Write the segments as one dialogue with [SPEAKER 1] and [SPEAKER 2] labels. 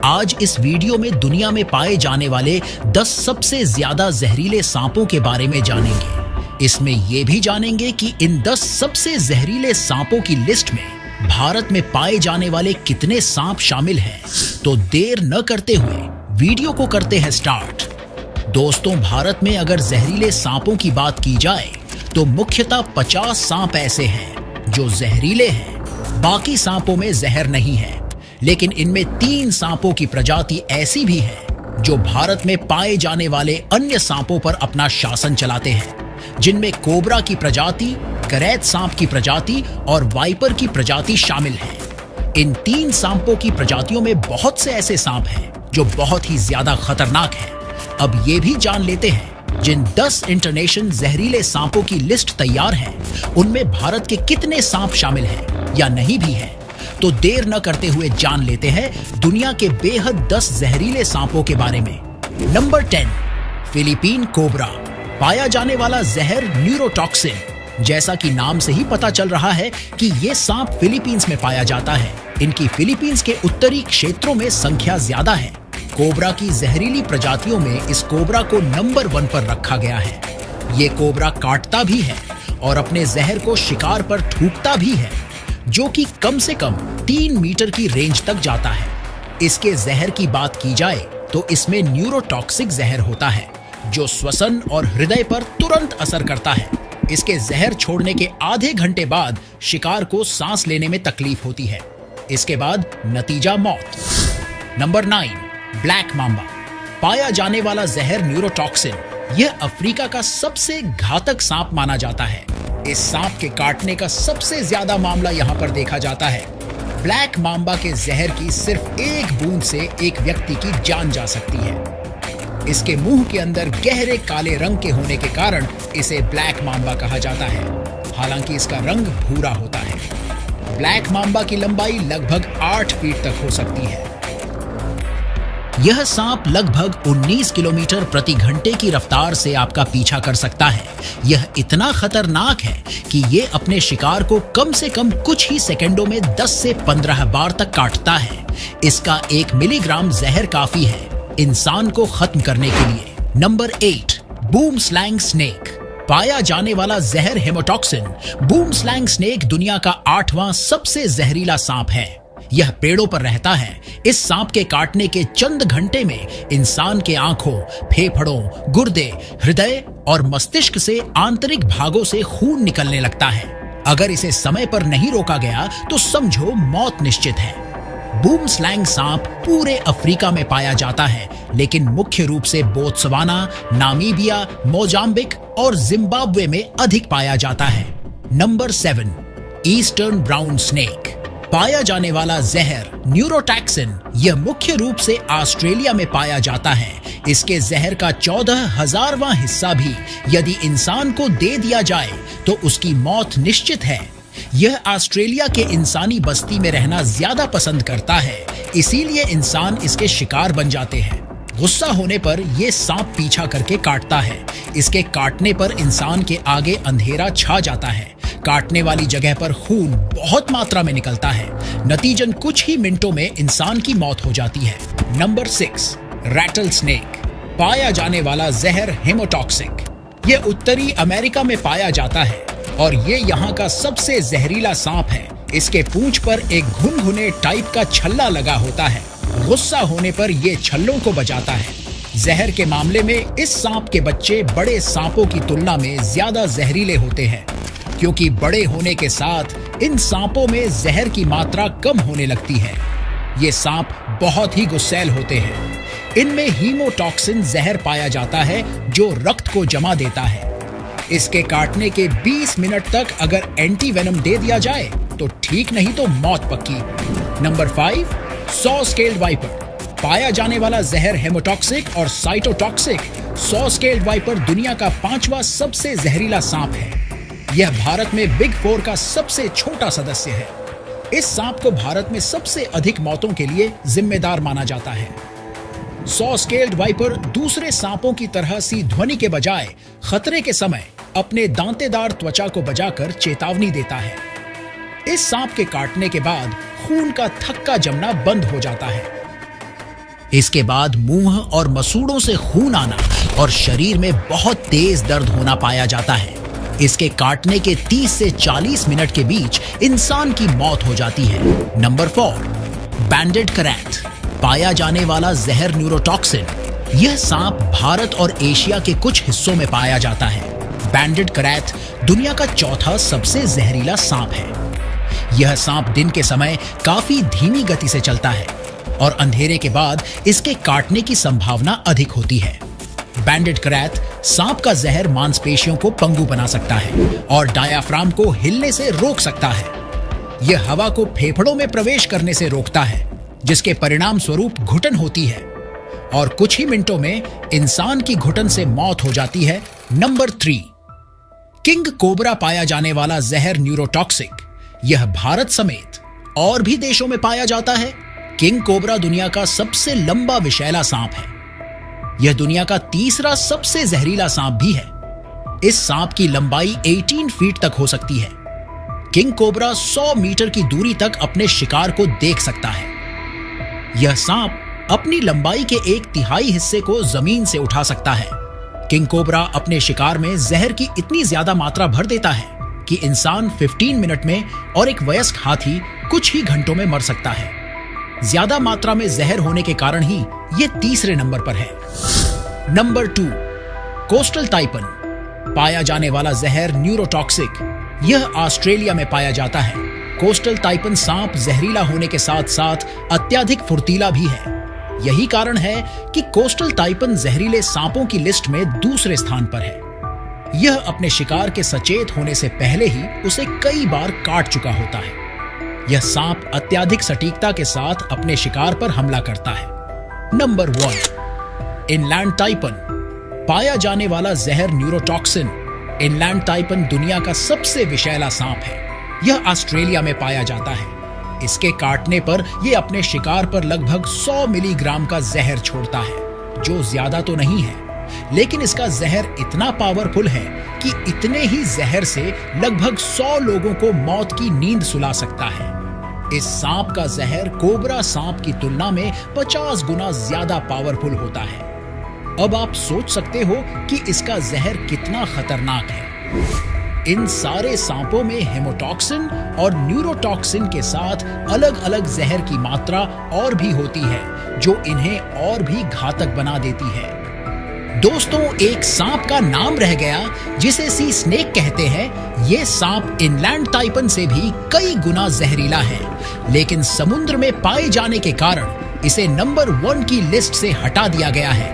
[SPEAKER 1] आज इस वीडियो में दुनिया में पाए जाने वाले 10 सबसे ज्यादा जहरीले सांपों के बारे में जानेंगे। इसमें यह भी जानेंगे कि इन 10 सबसे जहरीले सांपों की लिस्ट में भारत में पाए जाने वाले कितने सांप शामिल हैं। तो देर न करते हुए वीडियो को करते हैं स्टार्ट। दोस्तों, भारत में अगर जहरीले सांपों की बात की जाए तो मुख्यतः 50 सांप ऐसे हैं जो जहरीले हैं। बाकी सांपों में जहर नहीं है, लेकिन इनमें 3 सांपों की प्रजाति ऐसी भी है जो भारत में पाए जाने वाले अन्य सांपों पर अपना शासन चलाते हैं, जिनमें कोबरा की प्रजाति, करैत सांप की प्रजाति और वाइपर की प्रजाति शामिल है। इन 3 सांपों की प्रजातियों में बहुत से ऐसे सांप हैं जो बहुत ही ज्यादा खतरनाक हैं। अब ये भी जान लेते हैं जिन 10 इंटरनेशनल जहरीले सांपों की लिस्ट तैयार है उनमें भारत के कितने सांप शामिल हैं या नहीं भी है। तो देर न करते हुए जान लेते हैं दुनिया के बेहद 10 जहरीले सांपों के बारे में। Number 10, Philippine cobra. पाया जाने वाला जहर न्यूरोटॉक्सिन। जैसा कि नाम से ही पता चल रहा है कि ये सांप फिलीपींस में पाया जाता है। इनकी फिलीपींस के उत्तरी क्षेत्रों में संख्या ज्यादा है। कोबरा की जहरीली प्रजातियों में इस कोबरा को नंबर 1 पर रखा गया है। ये कोबरा काटता भी है और अपने जहर को शिकार पर थूकता भी है, जो कि कम से कम 3 मीटर की रेंज तक जाता है। इसके जहर की बात की जाए तो इसमें न्यूरोटॉक्सिक जहर होता है जो श्वसन और हृदय पर तुरंत असर करता है। इसके जहर छोड़ने के आधे घंटे बाद शिकार को सांस लेने में तकलीफ होती है। इसके बाद नतीजा मौत। Number 9, black Mamba. पाया जाने वाला जहर न्यूरोटॉक्सिन। यह अफ्रीका का सबसे घातक सांप माना जाता है। इस सांप के काटने का सबसे ज्यादा मामला यहाँ पर देखा जाता है। ब्लैक मांबा के जहर की सिर्फ 1 बूंद से एक व्यक्ति की जान जा सकती है। इसके मुंह के अंदर गहरे काले रंग के होने के कारण इसे ब्लैक मांबा कहा जाता है, हालांकि इसका रंग भूरा होता है। ब्लैक मांबा की लंबाई लगभग 8 फीट तक हो सकती है। यह सांप लगभग 19 किलोमीटर प्रति घंटे की रफ्तार से आपका पीछा कर सकता है। यह इतना खतरनाक है कि यह अपने शिकार को कम से कम कुछ ही सेकंडों में 10 से 15 बार तक काटता है। इसका 1 मिलीग्राम जहर काफी है इंसान को खत्म करने के लिए। Number 8, boom slang snake. पाया जाने वाला जहर हेमोटॉक्सिन। बूम स्लैंग स्नेक दुनिया का 8वां सबसे जहरीला सांप है। यह पेड़ों पर रहता है। इस सांप के काटने के चंद घंटे में इंसान के आंखों, फेफड़ों, गुर्दे, हृदय और मस्तिष्क से आंतरिक भागों से खून निकलने लगता है। अगर इसे समय पर नहीं रोका गया तो समझो मौत निश्चित है। बूम स्लैंग सांप पूरे अफ्रीका में पाया जाता है, लेकिन मुख्य रूप से बोत्सवाना, नामीबिया, मोजाम्बिक और जिम्बाब्वे में अधिक पाया जाता है। Number 7, eastern brown snake. पाया जाने वाला जहर न्यूरोटॉक्सिन। यह मुख्य रूप से ऑस्ट्रेलिया में पाया जाता है। इसके जहर का 14,000वां हिस्सा भी यदि इंसान को दे दिया जाए तो उसकी मौत निश्चित है। यह ऑस्ट्रेलिया के इंसानी बस्ती में रहना ज्यादा पसंद करता है, इसीलिए इंसान इसके शिकार बन जाते हैं। गुस्सा होने पर यह सांप पीछा करके काटता है। इसके काटने पर इंसान के आगे अंधेरा छा जाता है। काटने वाली जगह पर खून बहुत मात्रा में निकलता है। नतीजन कुछ ही मिनटों में इंसान की मौत हो जाती है। Number 6, rattle snake. पाया जाने वाला जहर हेमोटॉक्सिक। यह उत्तरी अमेरिका में पाया जाता है और ये यहाँ का सबसे जहरीला सांप है। इसके पूंछ पर एक घुनघुने टाइप का छल्ला लगा होता है। गुस्सा होने पर ये छल्लों को बजाता है। जहर के मामले में इस सांप के बच्चे बड़े सांपों की तुलना में ज्यादा जहरीले होते हैं, क्योंकि बड़े होने के साथ इन सांपों में जहर की मात्रा कम होने लगती है। ये सांप बहुत ही गुस्सैल होते हैं। इनमें हीमोटॉक्सिन जहर पाया जाता है जो रक्त को जमा देता है। इसके काटने के 20 मिनट तक अगर एंटी वेनम दे दिया जाए तो ठीक, नहीं तो मौत पक्की। Number 5, saw scaled viper. पाया जाने वाला जहर हेमोटॉक्सिक और साइटोटॉक्सिक। सॉ स्केल्ड वाइपर दुनिया का 5वां सबसे जहरीला सांप है। यह भारत में बिग 4 का सबसे छोटा सदस्य है। इस सांप को भारत में सबसे अधिक मौतों के लिए जिम्मेदार माना जाता है। सॉ स्केल्ड वाइपर दूसरे सांपों की तरह सी ध्वनि के बजाय खतरे के समय अपने दांतेदार त्वचा को बजाकर चेतावनी देता है। इस सांप के काटने के बाद खून का थक्का जमना बंद हो जाता है। इसके बाद मुंह और मसूड़ों से खून आना और शरीर में बहुत तेज दर्द होना पाया जाता है। इसके काटने के 30 से 40 मिनट के बीच इंसान की मौत हो जाती है। नंबर 4, बैंडेड करैट, पाया जाने वाला जहर न्यूरोटॉक्सिन। यह सांप भारत और एशिया के कुछ हिस्सों में पाया जाता है। बैंडेड करैट दुनिया का चौथा सबसे जहरीला सांप है। यह सांप दिन के समय काफी धीमी गति से चलता है और अंधेरे के बाद इसके काटने की संभावना अधिक होती है। बैंडेड करैट सांप का जहर मांसपेशियों को पंगु बना सकता है और डायाफ्राम को हिलने से रोक सकता है। यह हवा को फेफड़ों में प्रवेश करने से रोकता है, जिसके परिणाम स्वरूप घुटन होती है और कुछ ही मिनटों में इंसान की घुटन से मौत हो जाती है। नंबर 3, किंग कोबरा, पाया जाने वाला जहर न्यूरोटॉक्सिक। यह भारत समेत और भी देशों में पाया जाता है। किंग कोबरा दुनिया का सबसे लंबा विषैला सांप है। यह दुनिया का तीसरा सबसे जहरीला सांप भी है। इस सांप की लंबाई 18 फीट तक हो सकती है। किंग कोबरा 100 मीटर की दूरी तक अपने शिकार को देख सकता है। यह सांप अपनी लंबाई के 1/3 हिस्से को जमीन से उठा सकता है। किंग कोबरा अपने शिकार में जहर की इतनी ज्यादा मात्रा भर देता है कि इंसान 15 मिनट में और एक वयस्क हाथी कुछ ही घंटों में मर सकता है। ज्यादा मात्रा में जहर होने के कारण ही यह तीसरे नंबर पर है। नंबर 2, कोस्टल टाइपन, पाया जाने वाला जहर न्यूरोटॉक्सिक। यह ऑस्ट्रेलिया में पाया जाता है। कोस्टल टाइपन सांप जहरीला होने के साथ साथ अत्यधिक फुर्तीला भी है। यही कारण है कि कोस्टल टाइपन जहरीले सांपों की लिस्ट में दूसरे स्थान पर है। यह अपने शिकार के सचेत होने से पहले ही उसे कई बार काट चुका होता है। यह सांप अत्यधिक सटीकता के साथ अपने शिकार पर हमला करता है। नंबर 1, इनलैंड टाइपन, पाया जाने वाला जहर न्यूरोटॉक्सिन। इनलैंड टाइपन दुनिया का सबसे विषैला सांप है। यह ऑस्ट्रेलिया में पाया जाता है। इसके काटने पर यह अपने शिकार पर लगभग 100 मिलीग्राम का जहर छोड़ता है, जो ज्यादा तो नहीं है, लेकिन इसका जहर इतना पावरफुल है कि इतने ही जहर से लगभग 100 लोगों को मौत की नींद सुला सकता है। इस सांप का जहर कोबरा सांप की तुलना में 50 गुना ज्यादा पावरफुल होता है। अब आप सोच सकते हो कि इसका जहर कितना खतरनाक है। इन सारे सांपों में हेमोटॉक्सिन और न्यूरोटॉक्सिन के साथ अलग अलग जहर की मात्रा और भी होती है, जो इन्हें और भी घातक बना देती है। दोस्तों, एक सांप का नाम रह गया जिसे सी स्नेक कहते हैं। ये सांप इनलैंड टाइपन से भी कई गुना जहरीला है, लेकिन समुद्र में पाए जाने के कारण इसे नंबर 1 की लिस्ट से हटा दिया गया है।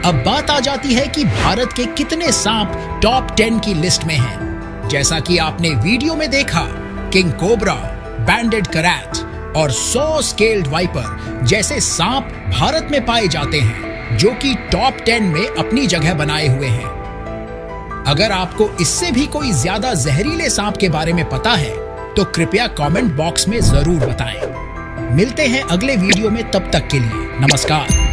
[SPEAKER 1] अब बात आ जाती है कि भारत के कितने सांप टॉप 10 की लिस्ट में हैं। जैसा कि आपने वीडियो में देखा, किंग कोबरा, बैंडेड करैट और 100 स्केल्ड वाइपर जैसे सांप भारत में पाए जाते हैं, जो कि टॉप 10 में अपनी जगह बनाए हुए हैं। अगर आपको इससे भी कोई ज्यादा जहरीले सांप के बारे में पता है तो कृपया कमेंट बॉक्स में जरूर बताएं। मिलते हैं अगले वीडियो में, तब तक के लिए नमस्कार।